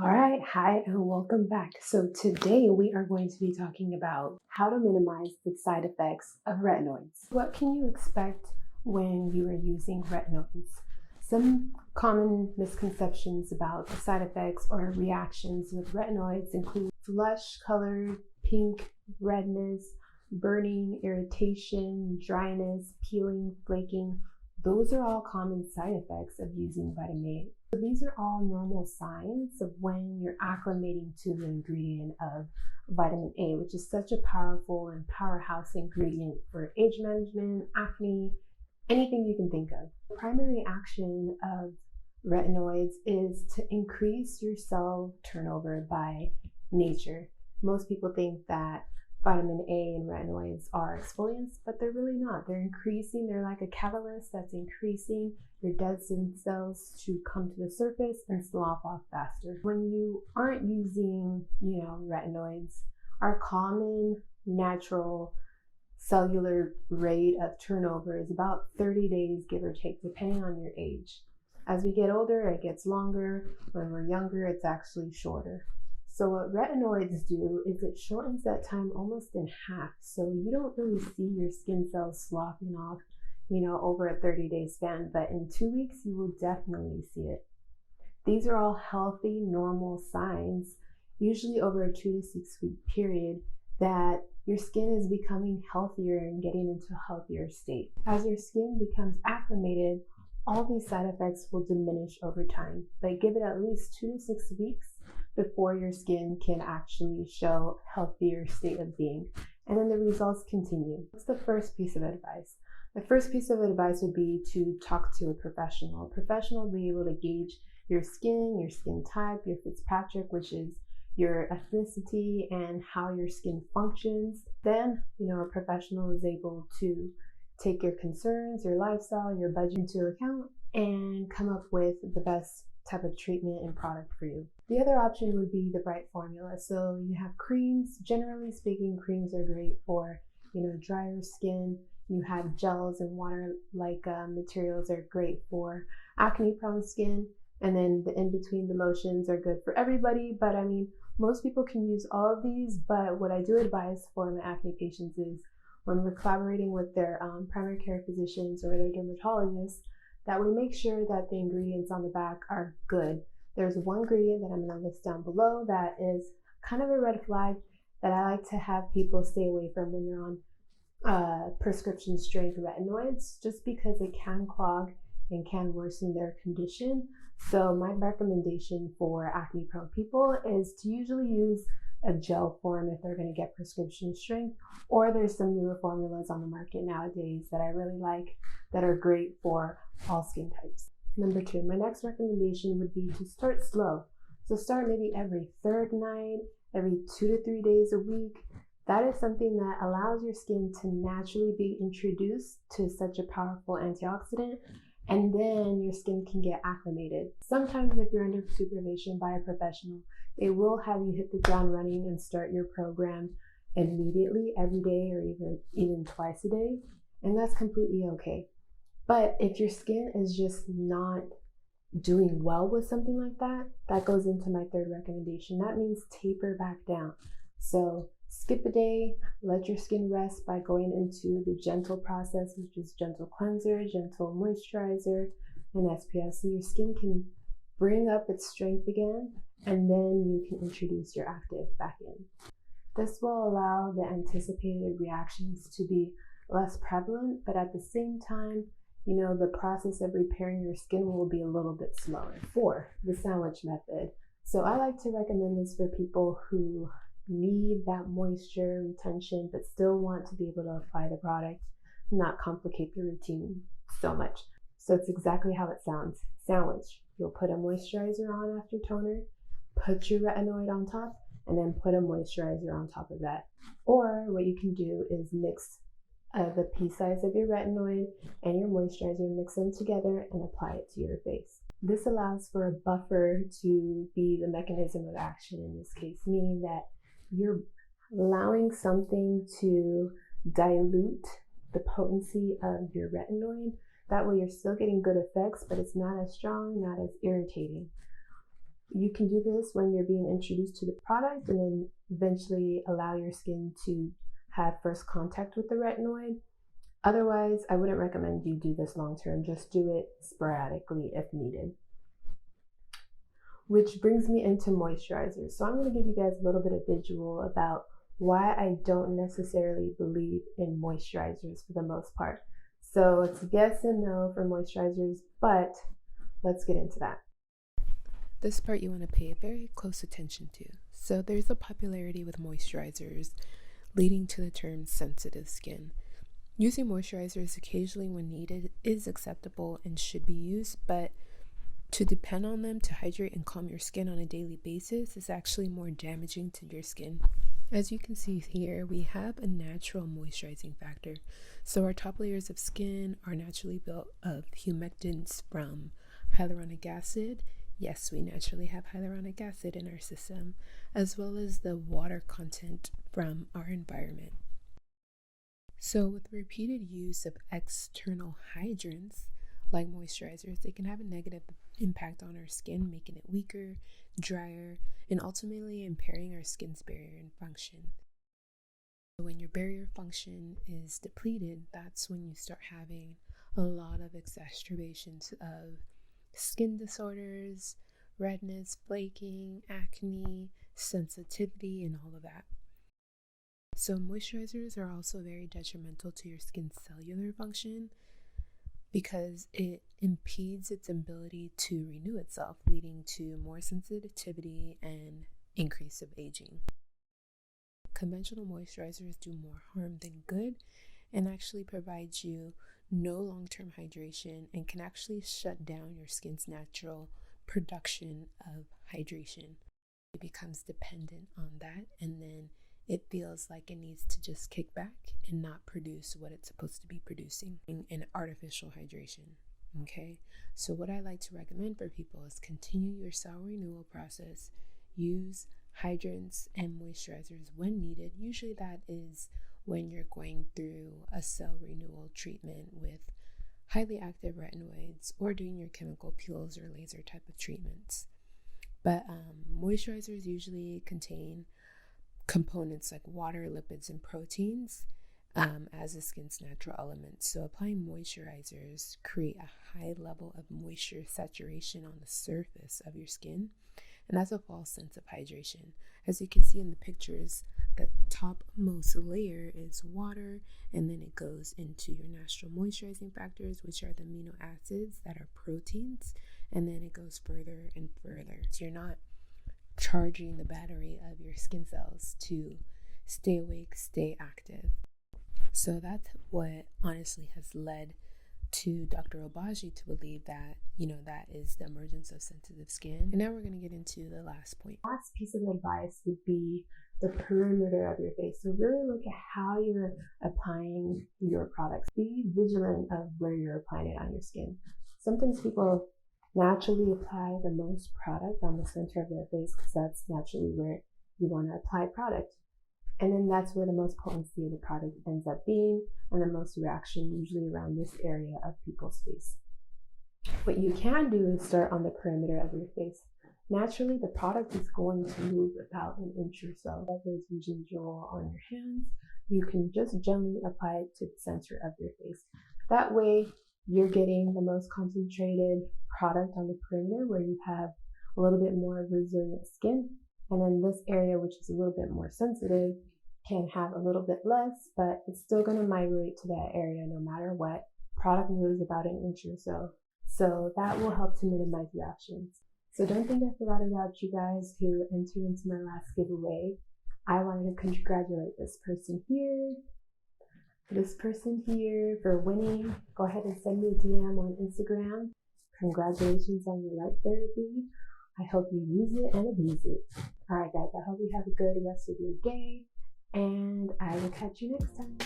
All right, hi, and welcome back. So today we are going to be talking about how to minimize the side effects of retinoids. What can you expect when you are using retinoids? Some common misconceptions about the side effects or reactions with retinoids include flush colored, pink, redness, burning, irritation, dryness, peeling, flaking. Those are all common side effects of using vitamin A. So these are all normal signs of when you're acclimating to the ingredient of vitamin A, which is such a powerful and powerhouse ingredient for age management, acne, anything you can think of. The primary action of retinoids is to increase your cell turnover by nature. Most people think that vitamin A and retinoids are exfoliants, but they're really not. They're increasing, they're like a catalyst that's increasing your dead skin cells to come to the surface and slough off faster. When you aren't using, retinoids, our common natural cellular rate of turnover is about 30 days, give or take, depending on your age. As we get older, it gets longer. When we're younger, it's actually shorter. So what retinoids do is it shortens that time almost in half. So you don't really see your skin cells sloughing off, over a 30-day span, but in 2 weeks, you will definitely see it. These are all healthy, normal signs, usually over a 2 to 6 week period, that your skin is becoming healthier and getting into a healthier state. As your skin becomes acclimated, all these side effects will diminish over time, but give it at least 2 to 6 weeks before your skin can actually show a healthier state of being. And then the results continue. What's the first piece of advice? The first piece of advice would be to talk to a professional. A professional will be able to gauge your skin type, your Fitzpatrick, which is your ethnicity and how your skin functions. Then, a professional is able to take your concerns, your lifestyle, your budget into account and come up with the best type of treatment and product for you. The other option would be the bright formula. So you have creams. Generally speaking, creams are great for, drier skin. You have gels and water-like materials are great for acne-prone skin. And then the in-between, the lotions are good for everybody. But most people can use all of these. But what I do advise for my acne patients is when we're collaborating with their primary care physicians or their dermatologists, that we make sure that the ingredients on the back are good. There's one ingredient that I'm going to list down below that is kind of a red flag that I like to have people stay away from when they're on prescription strength retinoids, just because it can clog and can worsen their condition. So my recommendation for acne prone people is to usually use a gel form if they're going to get prescription strength, or there's some newer formulas on the market nowadays that I really like that are great for all skin types. Number 2, my next recommendation would be to start slow. So start maybe every third night, every 2 to 3 days a week. That is something that allows your skin to naturally be introduced to such a powerful antioxidant, and then your skin can get acclimated. Sometimes if you're under supervision by a professional, they will have you hit the ground running and start your program immediately, every day, or even twice a day, and that's completely okay. But if your skin is just not doing well with something like that, that goes into my third recommendation. That means taper back down. So skip a day, let your skin rest by going into the gentle process, which is gentle cleanser, gentle moisturizer, and SPF, so your skin can bring up its strength again, and then you can introduce your active back in. This will allow the anticipated reactions to be less prevalent, but at the same time, the process of repairing your skin will be a little bit slower. 4, the sandwich method. So I like to recommend this for people who need that moisture retention, but still want to be able to apply the product, not complicate the routine so much. So it's exactly how it sounds. Sandwich. You'll put a moisturizer on after toner, put your retinoid on top, and then put a moisturizer on top of that. Or what you can do is mix the pea size of your retinoid and your moisturizer, mix them together and apply it to your face. This allows for a buffer to be the mechanism of action in this case, meaning that you're allowing something to dilute the potency of your retinoid. That way you're still getting good effects, but it's not as strong, not as irritating. You can do this when you're being introduced to the product and then eventually allow your skin to have first contact with the retinoid. Otherwise, I wouldn't recommend you do this long term. Just do it sporadically if needed. Which brings me into moisturizers. So I'm going to give you guys a little bit of visual about why I don't necessarily believe in moisturizers for the most part. So it's yes and no for moisturizers, but let's get into that. This part you want to pay very close attention to. So there's a popularity with moisturizers leading to the term sensitive skin. Using moisturizers occasionally when needed is acceptable and should be used, but to depend on them to hydrate and calm your skin on a daily basis is actually more damaging to your skin. As you can see here, we have a natural moisturizing factor. So our top layers of skin are naturally built of humectants from hyaluronic acid. Yes, we naturally have hyaluronic acid in our system, as well as the water content from our environment. So with repeated use of external hydrants, like moisturizers, they can have a negative impact on our skin, making it weaker, drier, and ultimately impairing our skin's barrier and function. When your barrier function is depleted, that's when you start having a lot of exacerbations of skin disorders, redness, flaking, acne, sensitivity, and all of that. So moisturizers are also very detrimental to your skin's cellular function because it impedes its ability to renew itself, leading to more sensitivity and increase of aging. Conventional moisturizers do more harm than good and actually provide you no long-term hydration and can actually shut down your skin's natural production of hydration. It becomes dependent on that, and then it feels like it needs to just kick back and not produce what it's supposed to be producing in artificial hydration. Okay, so what I like to recommend for people is continue your cell renewal process. Use hydrants and moisturizers when needed. Usually that is when you're going through a cell renewal treatment with highly active retinoids or doing your chemical peels or laser type of treatments. But moisturizers usually contain components like water, lipids, and proteins as the skin's natural elements. So applying moisturizers create a high level of moisture saturation on the surface of your skin, and that's a false sense of hydration. As you can see in the pictures, the topmost layer is water, and then it goes into your natural moisturizing factors, which are the amino acids that are proteins, and then it goes further and further. So you're not charging the battery of your skin cells to stay awake, stay active. So that's what honestly has led to Dr. Amaju to believe that, that is the emergence of sensitive skin. And now we're going to get into the last point. Last piece of advice would be the perimeter of your face. So really look at how you're applying your products. Be vigilant of where you're applying it on your skin. Sometimes people naturally apply the most product on the center of their face because that's naturally where you want to apply product. And then that's where the most potency of the product ends up being, and the most reaction usually around this area of people's face. What you can do is start on the perimeter of your face. Naturally, the product is going to move about an inch or so. If there's residual on your hands, you can just gently apply it to the center of your face. That way, you're getting the most concentrated product on the perimeter where you have a little bit more resilient skin. And then this area, which is a little bit more sensitive, can have a little bit less, but it's still going to migrate to that area no matter what. Product moves about an inch or so. So that will help to minimize reactions. So don't think I forgot about you guys who entered into my last giveaway. I wanted to congratulate this person here for winning. Go ahead and send me a DM on Instagram. Congratulations on your light therapy. I hope you use it and abuse it. All right, guys, I hope you have a good rest of your day, and I will catch you next time.